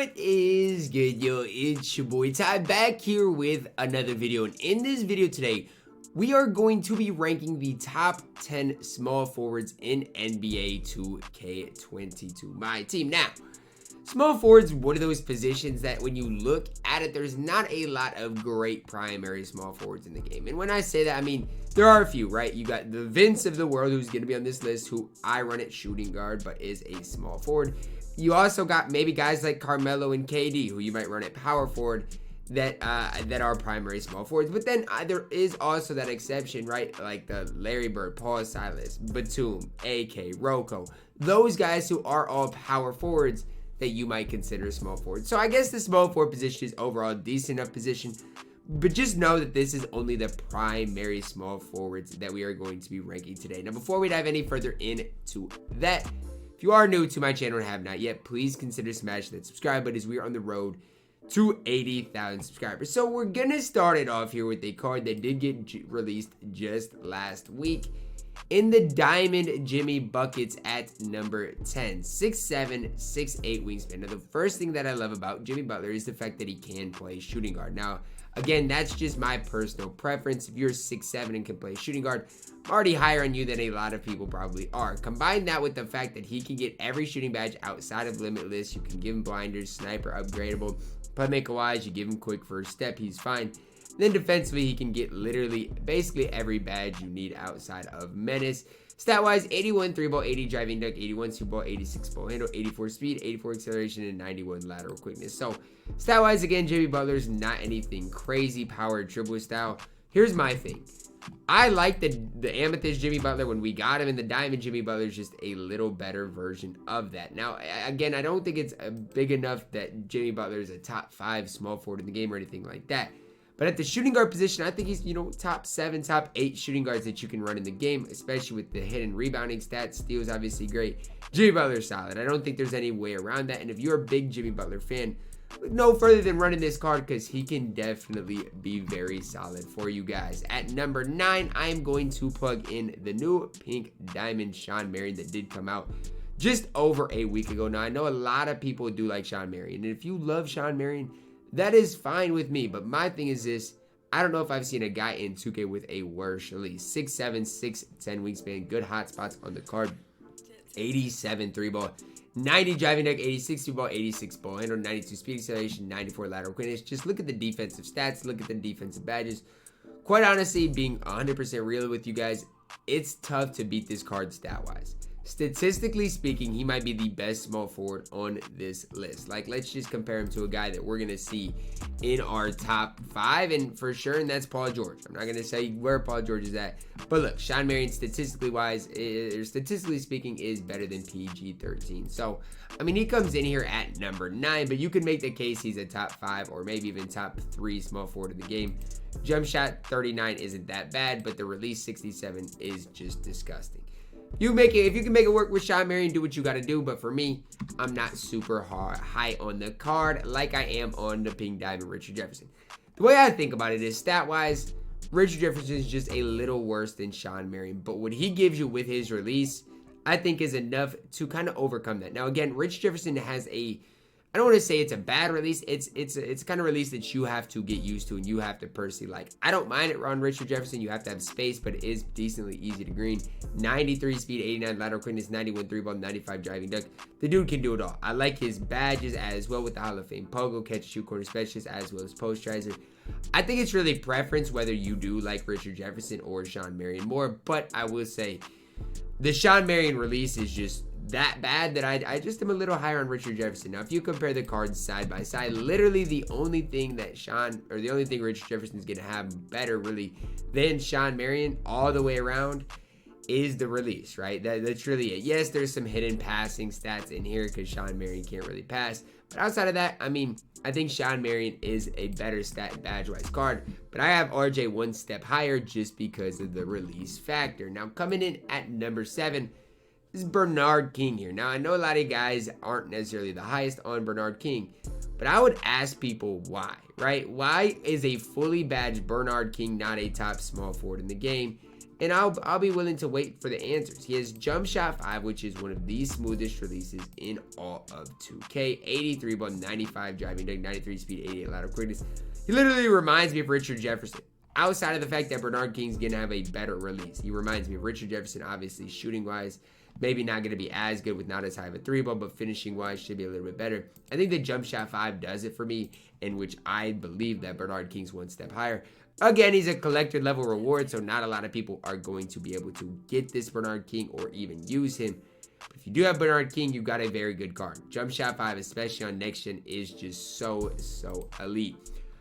What is good, yo? It's your boy Ty back here with another video, and in this video today we are going to be ranking the top 10 small forwards in NBA 2K22 MyTEAM. Now, small forwards, one of those positions that when you look at it, there's not a lot of great primary small forwards in the game. And when I say that, I mean, there are a few, right? You got the Vince of the world, who's going to be on this list, who I run at shooting guard, but is a small forward. You also got maybe guys like Carmelo and KD, who you might run at power forward, that are primary small forwards. But then there is also that exception, right? Like the Larry Bird, Paul Silas, Batum, AK, Rocco. Those guys who are all power forwards that you might consider small forward. So I guess the small forward position is overall a decent enough position, but just know that this is only the primary small forwards that we are going to be ranking today. Now, before we dive any further into that, if you are new to my channel and have not yet, please consider smashing that subscribe button as we are on the road to 80,000 subscribers. So we're gonna start it off here with a card that did get released just last week in the Diamond Jimmy Buckets at number 10. 6'7", 6'8" wingspan. Now, the first thing that I love about Jimmy Butler is the fact that he can play shooting guard. Now, again, that's just my personal preference. If you're 6'7" and can play shooting guard, I'm already higher on you than a lot of people probably are. Combine that with the fact that he can get every shooting badge outside of Limitless. You can give him blinders, sniper, upgradable. Playmaker-wise, you give him quick first step, he's fine. Then defensively, he can get literally basically every badge you need outside of Menace. Stat-wise, 81 3-ball, 80 driving dunk, 81 2-ball, 86 ball handle, 84 speed, 84 acceleration, and 91 lateral quickness. So, stat-wise, again, Jimmy Butler's not anything crazy power dribble style. Here's my thing. I like the amethyst Jimmy Butler when we got him, and the diamond Jimmy Butler is just a little better version of that. Now, again, I don't think it's big enough that Jimmy Butler is a top 5 small forward in the game or anything like that. But at the shooting guard position, I think he's, top 7, top 8 shooting guards that you can run in the game, especially with the hit and rebounding stats. Steals, obviously great. Jimmy Butler's solid. I don't think there's any way around that. And if you're a big Jimmy Butler fan, look no further than running this card because he can definitely be very solid for you guys. At number 9, I am going to plug in the new pink diamond Shawn Marion that did come out just over a week ago. Now, I know a lot of people do like Shawn Marion, and if you love Shawn Marion, that is fine with me, but my thing is this. I don't know if I've seen a guy in 2K with a worse release. 6'7", 6'10" wingspan, good hot spots on the card. 87 3-ball, 90 driving dunk, 86 2-ball, 86 ball handle, 92 speed acceleration, 94 lateral quickness. Just look at the defensive stats, look at the defensive badges. Quite honestly, being 100% real with you guys, it's tough to beat this card stat-wise. Statistically speaking, he might be the best small forward on this list. Like, let's just compare him to a guy that we're going to see in our top 5, and for sure, and that's Paul George. I'm not going to say where Paul George is at, but look, Shawn Marion, statistically speaking, is better than PG-13. So, I mean, he comes in here at number 9, but you can make the case he's a top 5 or maybe even top 3 small forward in the game. Jump shot 39 isn't that bad, but the release 67 is just disgusting. If you can make it work with Shawn Marion, do what you got to do. But for me, I'm not super high on the card like I am on the pink diamond Richard Jefferson. The way I think about it is stat-wise, Richard Jefferson is just a little worse than Shawn Marion. But what he gives you with his release, I think is enough to kind of overcome that. Now, again, Richard Jefferson has I don't want to say it's a bad release. It's kind of release that you have to get used to and you have to personally like. I don't mind it on Richard Jefferson. You have to have space, but it is decently easy to green. 93 speed, 89 lateral quickness, 91 3-ball, 95 driving dunk. The dude can do it all. I like his badges as well with the Hall of Fame pogo, catch, shoot, corner specialist, as well as posterizer. I think it's really preference whether you do like Richard Jefferson or Shawn Marion more, but I will say the Shawn Marion release is just that bad that I just am a little higher on Richard Jefferson. Now, if you compare the cards side by side, literally the only thing Richard Jefferson's gonna have better really than Shawn Marion all the way around is the release, right? That's really it. Yes, there's some hidden passing stats in here because Shawn Marion can't really pass, but outside of that, I mean, I think Shawn Marion is a better stat badge-wise card, but I have RJ one step higher just because of the release factor. Now, coming in at number 7, this is Bernard King here. Now, I know a lot of guys aren't necessarily the highest on Bernard King, but I would ask people why, right? Why is a fully badged Bernard King not a top small forward in the game? and I'll be willing to wait for the answers. He has Jump Shot 5, which is one of the smoothest releases in all of 2K. 83 ball, 95 driving dunk, 93 speed, 88 lateral quickness. He literally reminds me of Richard Jefferson. Outside of the fact that Bernard King's going to have a better release. He reminds me of Richard Jefferson, obviously, shooting-wise. Maybe not going to be as good with not as high of a 3-ball, but finishing-wise should be a little bit better. I think the Jump Shot 5 does it for me, in which I believe that Bernard King's one step higher. Again, he's a collector level reward, so not a lot of people are going to be able to get this Bernard King or even use him. But if you do have Bernard King, you've got a very good card. Jump Shot 5, especially on next gen, is just so elite.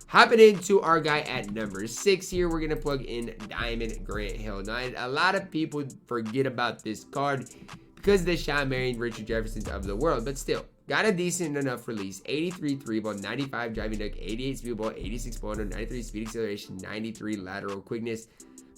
Hopping into our guy at number 6 here, we're going to plug in Diamond Grant Hill. Now, a lot of people forget about this card because of the Shawn, Marion, Richard Jeffersons of the world, but still, got a decent enough release. 83 3-ball, 95 driving dunk, 88 speed ball, 86 ball, 93 speed acceleration, 93 lateral quickness.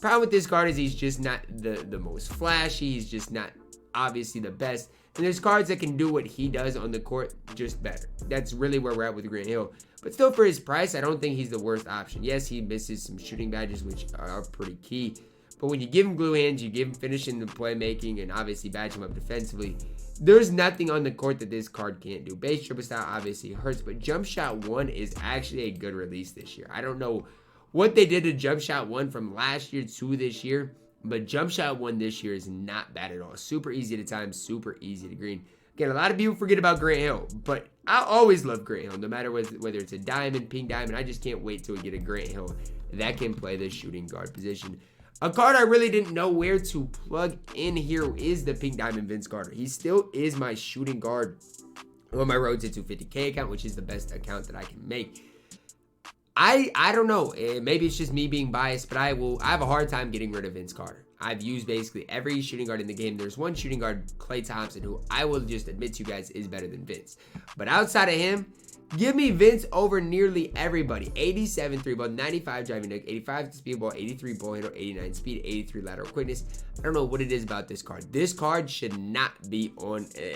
Problem with this card is he's just not the most flashy. He's just not obviously the best. And there's cards that can do what he does on the court just better. That's really where we're at with Grant Hill. But still, for his price, I don't think he's the worst option. Yes, he misses some shooting badges, which are pretty key. But when you give him glue hands, you give him finishing the playmaking, and obviously badge him up defensively, there's nothing on the court that this card can't do. Base dribble style obviously hurts, but Jump Shot 1 is actually a good release this year. I don't know what they did to Jump Shot 1 from last year to this year, but Jump Shot 1 this year is not bad at all. Super easy to time, super easy to green. Again, a lot of people forget about Grant Hill, but I always love Grant Hill, no matter whether it's a diamond, pink diamond. I just can't wait till we get a Grant Hill that can play the shooting guard position. A card I really didn't know where to plug in here is the pink diamond Vince Carter. He still is my shooting guard on my road to 250K account, which is the best account that I can make. I don't know. Maybe it's just me being biased, but I have a hard time getting rid of Vince Carter. I've used basically every shooting guard in the game. There's one shooting guard, Klay Thompson, who I will just admit to you guys is better than Vince. But outside of him, give me Vince over nearly everybody. 87 3-ball, 95 driving dunk, 85 speed ball, 83 ball handle, 89 speed, 83 lateral quickness. I don't know what it is about this card. This card should not be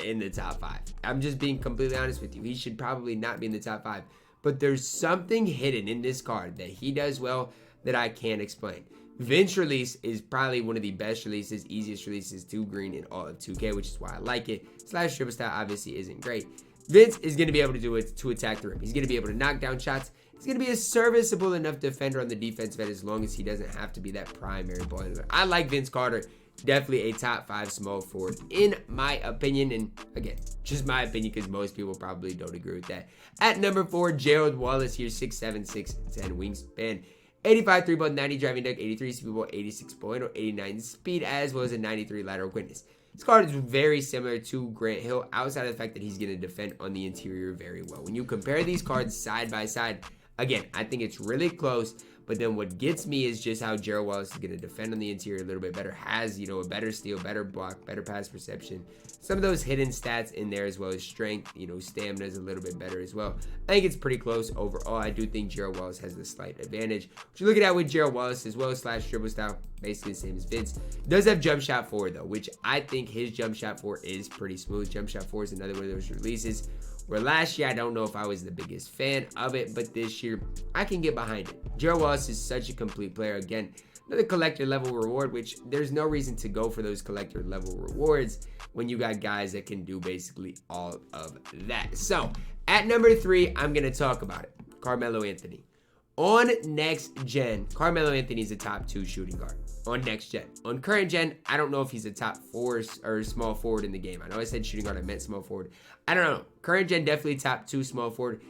in the top 5. I'm just being completely honest with you. He should probably not be in the top 5. But there's something hidden in this card that he does well that I can't explain. Vince release is probably one of the best releases, easiest releases to green in all of 2K, which is why I like it. Slash dribble style obviously isn't great. Vince is going to be able to do it to attack the rim. He's going to be able to knock down shots. He's going to be a serviceable enough defender on the defensive end as long as he doesn't have to be that primary ball handler. I like Vince Carter. Definitely a top 5 small forward in my opinion. And again, just my opinion because most people probably don't agree with that. At number 4, Gerald Wallace here, 6'7", 6'10" wingspan. 85 3-ball, 90 driving dunk, 83 speed ball, 86 ball handle, 89 speed, as well as a 93 lateral quickness. This card is very similar to Grant Hill outside of the fact that he's going to defend on the interior very well. When you compare these cards side by side, again, I think it's really close. But then what gets me is just how Gerald Wallace is going to defend on the interior a little bit better. Has, a better steal, better block, better pass perception. Some of those hidden stats in there as well as strength, stamina is a little bit better as well. I think it's pretty close overall. I do think Gerald Wallace has the slight advantage. What you're looking at with Gerald Wallace as well, slash dribble style, basically the same as Vince. Does have jump shot 4 though, which I think his jump shot 4 is pretty smooth. Jump shot 4 is another one of those releases where last year I don't know if I was the biggest fan of it, but this year I can get behind it. Gerald Wallace is such a complete player. Again, another collector level reward, which there's no reason to go for those collector level rewards when you got guys that can do basically all of that. So at number 3, I'm going to talk about it. Carmelo Anthony. On next gen, Carmelo Anthony is a top 2 shooting guard. On next gen. On current gen, I don't know if he's a top 4 or small forward in the game. I know I said shooting guard, I meant small forward. I don't know. Current gen, definitely top 2 small forward.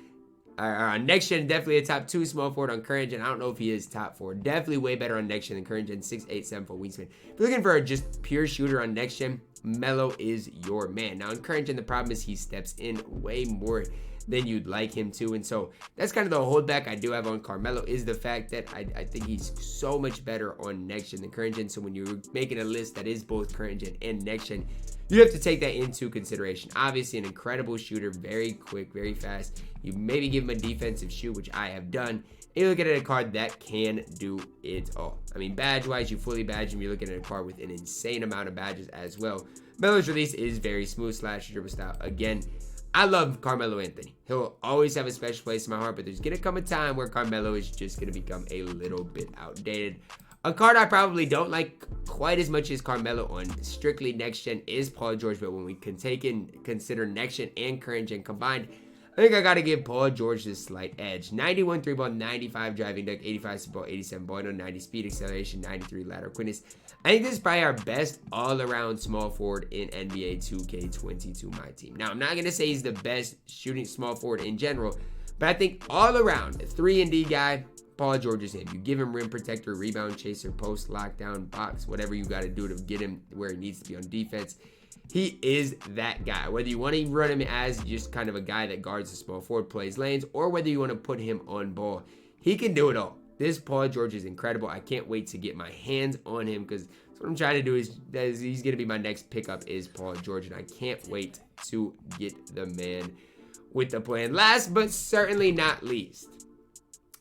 On next gen, definitely a top 2 small forward. On current gen, I don't know if he is top 4. Definitely way better on next gen than current gen. 6'8", 7'4" wingspan. If you're looking for a just pure shooter on next gen, Melo is your man. Now, on current gen, the problem is he steps in way more than you'd like him to. And so that's kind of the holdback I do have on Carmelo is the fact that I think he's so much better on next gen than current gen. So when you're making a list that is both current gen and next gen, you have to take that into consideration. Obviously, an incredible shooter, very quick, very fast. You maybe give him a defensive shoot, which I have done. And you look at a card that can do it all. I mean, badge-wise, you fully badge him. You're looking at a card with an insane amount of badges as well. Melo's release is very smooth slash dribble style. Again, I love Carmelo Anthony. He'll always have a special place in my heart, but there's going to come a time where Carmelo is just going to become a little bit outdated. A card I probably don't like quite as much as Carmelo on strictly next gen is Paul George, but when we can consider next gen and current gen combined, I think I gotta give Paul George this slight edge. 91 3 ball, 95 driving dunk, 85 speed ball, 87 ball, 90 speed acceleration, 93 lateral quickness. I think this is probably our best all-around small forward in NBA 2K22 MyTEAM. Now, I'm not gonna say he's the best shooting small forward in general, but I think all around, a 3-and-D guy, Paul George is him. You give him rim protector, rebound chaser, post, lockdown, box, whatever you got to do to get him where he needs to be on defense. He is that guy. Whether you want to run him as just kind of a guy that guards the small forward, plays lanes, or whether you want to put him on ball, he can do it all. This Paul George is incredible. I can't wait to get my hands on him because what I'm trying to do is he's going to be my next pickup is Paul George, and I can't wait to get the man with the plan. Last but certainly not least,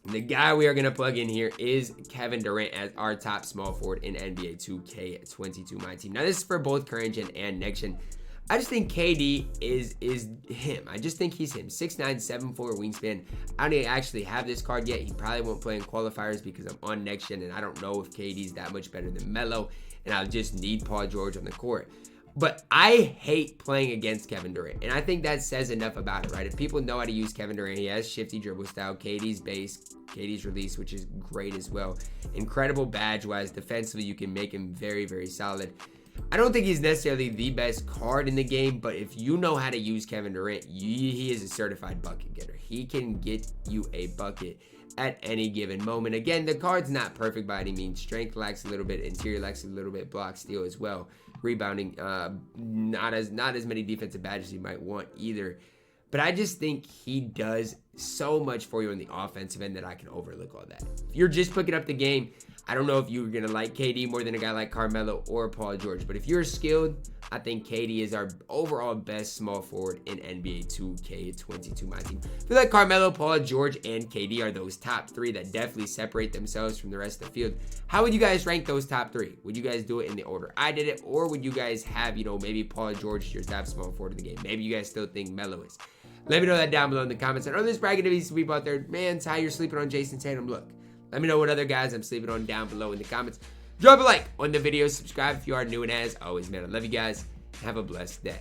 the guy we are going to plug in here is Kevin Durant as our top small forward in NBA 2K22 MyTEAM. Now, this is for both current gen and next gen. I just think KD is him. I just think he's him. 6'9", 7'4" wingspan. I don't actually have this card yet. He probably won't play in qualifiers because I'm on next gen, and I don't know if KD's that much better than Melo, and I'll just need Paul George on the court. But I hate playing against Kevin Durant, and I think that says enough about it, right? If people know how to use Kevin Durant, he has shifty dribble style, KD's base, KD's release, which is great as well. Incredible badge-wise. Defensively, you can make him very, very solid. I don't think he's necessarily the best card in the game, but if you know how to use Kevin Durant, he is a certified bucket getter. He can get you a bucket at any given moment. Again, the card's not perfect by any means. Strength lacks a little bit, interior lacks a little bit, block, steal as well. Rebounding, not as many defensive badges you might want either. But I just think he does so much for you on the offensive end that I can overlook all that. If you're just picking up the game, I don't know if you're going to like KD more than a guy like Carmelo or Paul George. But if you're skilled, I think KD is our overall best small forward in NBA 2K22 MyTEAM. I feel like Carmelo, Paul George, and KD are those top three that definitely separate themselves from the rest of the field. How would you guys rank those top three? Would you guys do it in the order I did it? Or would you guys have, maybe Paul George is your top small forward in the game? Maybe you guys still think Melo is. Let me know that down below in the comments. I know there's probably going to be some people out there, man, Ty, you're sleeping on Jason Tatum. Look, let me know what other guys I'm sleeping on down below in the comments. Drop a like on the video. Subscribe if you are new. And as always, man, I love you guys. Have a blessed day.